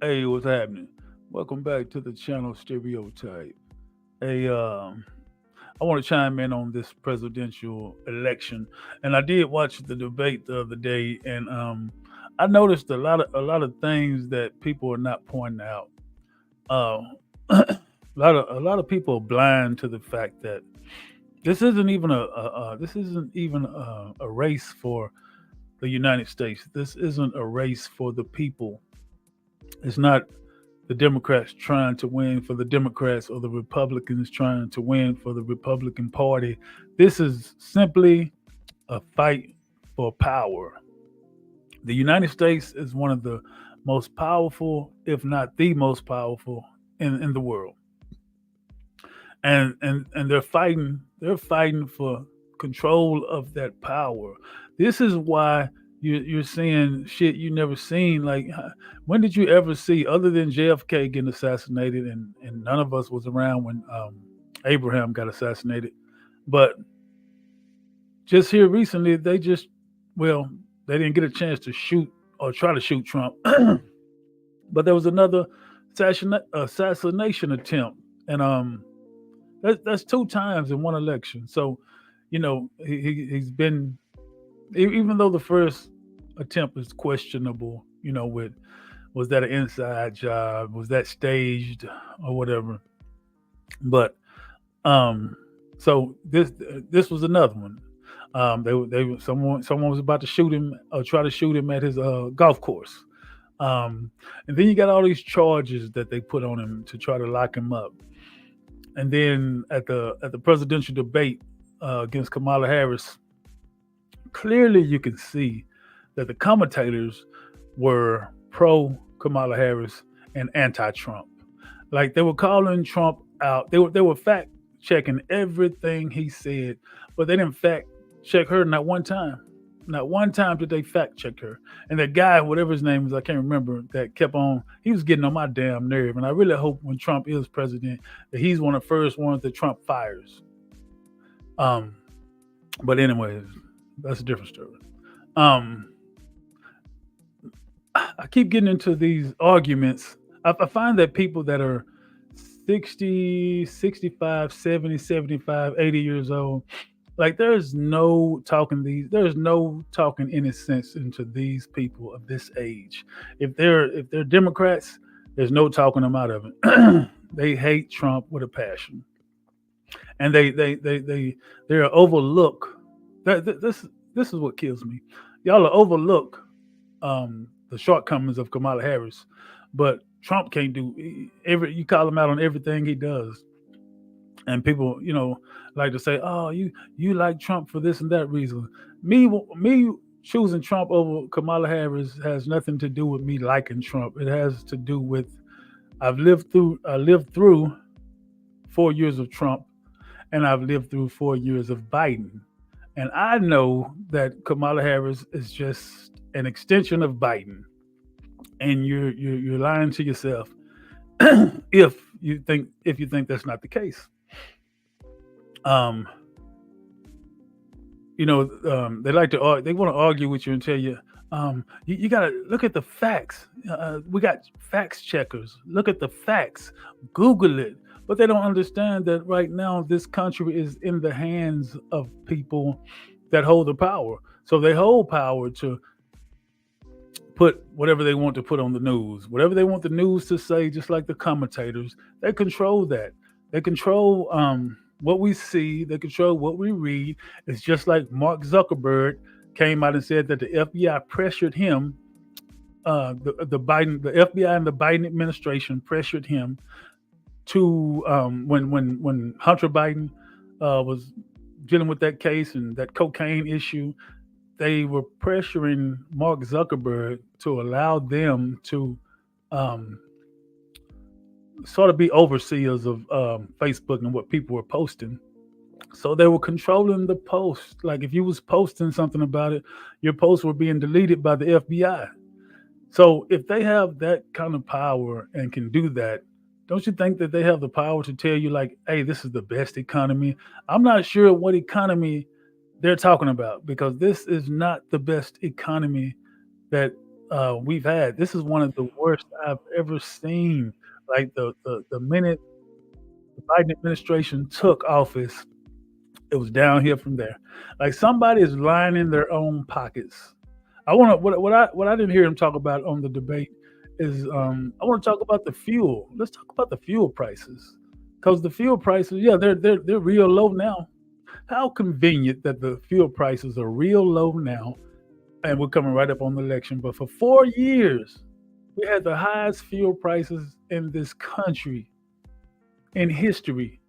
Hey, what's happening? Welcome back to the channel Stereo-type. Hey, I want to chime in on this presidential election, and I did watch the debate the other day, and I noticed a lot of things that people are not pointing out. Uh, a lot of people are blind to the fact that this isn't even a race for the United States. This isn't a race for the people. It's not the Democrats trying to win for the Democrats or the Republicans trying to win for the Republican Party. This is simply a fight for power. The United States is one of the most powerful, if not the most powerful, in the world. And they're fighting for control of that power. This is why you're seeing shit you never seen. Like, when did you ever see, other than JFK getting assassinated, and none of us was around when Abraham got assassinated, but just here recently, well, they didn't get a chance to shoot or try to shoot Trump, but there was another assassination attempt, and that's two times in one election. So, he's been, even though the first attempt is questionable, with, was that an inside job, was that staged or whatever. But um, so this was another one. Someone was about to shoot him or try to shoot him at his golf course. Um, and then you got all these charges that they put on him to try to lock him up. And then at the presidential debate against Kamala Harris, clearly you can see that the commentators were pro Kamala Harris and anti Trump. Like, they were calling Trump out. They were fact checking everything he said, but they didn't fact check her not one time. Not one time did they fact check her. And that guy, whatever his name is, I can't remember, that kept on, he was getting on my damn nerve. And I really hope when Trump is president that he's one of the first ones that Trump fires. Um, but anyways, that's a different story. Um, I keep getting into these arguments. I find that people that are 60, 65, 70, 75, 80 years old, like, there's no talking any sense into these people of this age. If they're Democrats, there's no talking them out of it. They hate Trump with a passion, and they're overlook. This is what kills me. Y'all are overlook the shortcomings of Kamala Harris, but Trump can't do every. You call him out on everything he does, and people, like to say, "Oh, you like Trump for this and that reason." Me choosing Trump over Kamala Harris has nothing to do with me liking Trump. It has to do with, I lived through 4 years of Trump, and I've lived through 4 years of Biden, and I know that Kamala Harris is just an extension of Biden, and you're lying to yourself if you think that's not the case. Um, they want to argue with you and tell you, you got to look at the facts. We got facts checkers. Look at the facts. Google it. But they don't understand that right now this country is in the hands of people that hold the power. So they hold power to put whatever they want to put on the news, whatever they want the news to say, just like the commentators. They control that. They control what we see. They control what we read. It's just like Mark Zuckerberg came out and said that the FBI pressured him. The FBI and the Biden administration pressured him to, when Hunter Biden was dealing with that case and that cocaine issue. They were pressuring Mark Zuckerberg to allow them to um, sort of be overseers of Facebook and what people were posting. So they were controlling the post. Like, if you was posting something about it, your posts were being deleted by the FBI. So if they have that kind of power and can do that, don't you think that they have the power to tell you, like, hey, this is the best economy? I'm not sure what economy they're talking about, because this is not the best economy that we've had. This is one of the worst I've ever seen. Like the minute the Biden administration took office, it was downhill from there. Like somebody is lining their own pockets. I want to what I didn't hear him talk about on the debate is I want to talk about the fuel. Let's talk about the fuel prices because the fuel prices, yeah, they're real low now. How convenient that the fuel prices are real low now, and we're coming right up on the election. But for 4 years, we had the highest fuel prices in this country in history.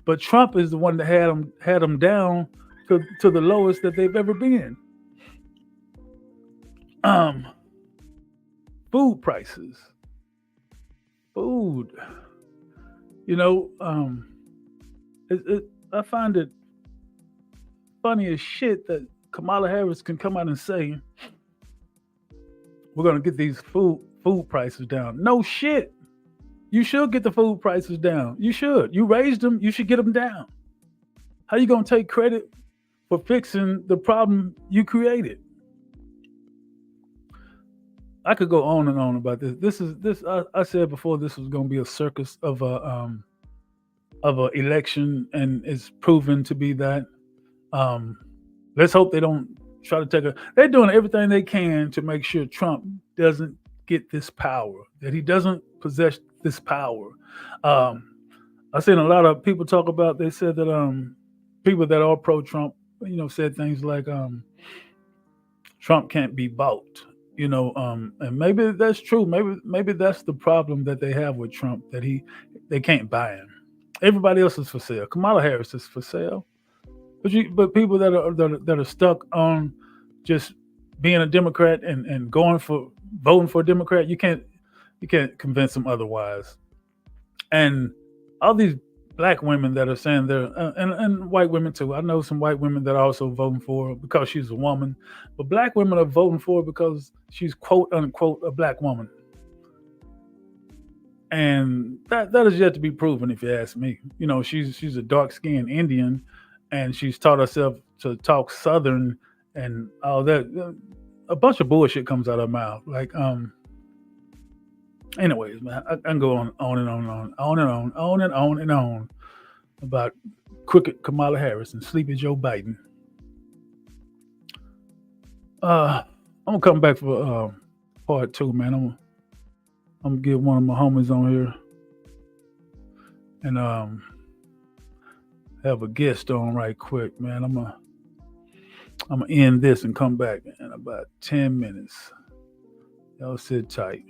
But Trump is the one that had them down to the lowest that they've ever been. Um, food prices, food. You know, I find it funny as shit that Kamala Harris can come out and say we're going to get these food prices down. No shit. You should get the food prices down. You should. You raised them. You should get them down. How you going to take credit for fixing the problem you created? I could go on and on about this. I said before this was going to be a circus of a election, and it's proven to be that. Um, let's hope they don't try to take a. They're doing everything they can to make sure Trump doesn't get this power, that he doesn't possess this power. Um, I've seen a lot of people talk about. They said that people that are pro Trump, said things like Trump can't be bought. And maybe that's true. Maybe that's the problem that they have with Trump, that they can't buy him. Everybody else is for sale. Kamala Harris is for sale, but people that are stuck on just being a Democrat and voting for a Democrat, you can't convince them otherwise. And all these black women that are saying and white women too. I know some white women that are also voting for her because she's a woman, but black women are voting for her because she's quote unquote a black woman, and that is yet to be proven. If you ask me, she's a dark skinned Indian, and she's taught herself to talk Southern and all that. A bunch of bullshit comes out of her mouth. Like anyways, man, I can go on and on and on about crooked Kamala Harris and sleepy Joe Biden. I'm gonna come back for part two, man. I'm gonna get one of my homies on here and have a guest on right quick, man. I'm gonna end this and come back in about 10 minutes. Y'all sit tight.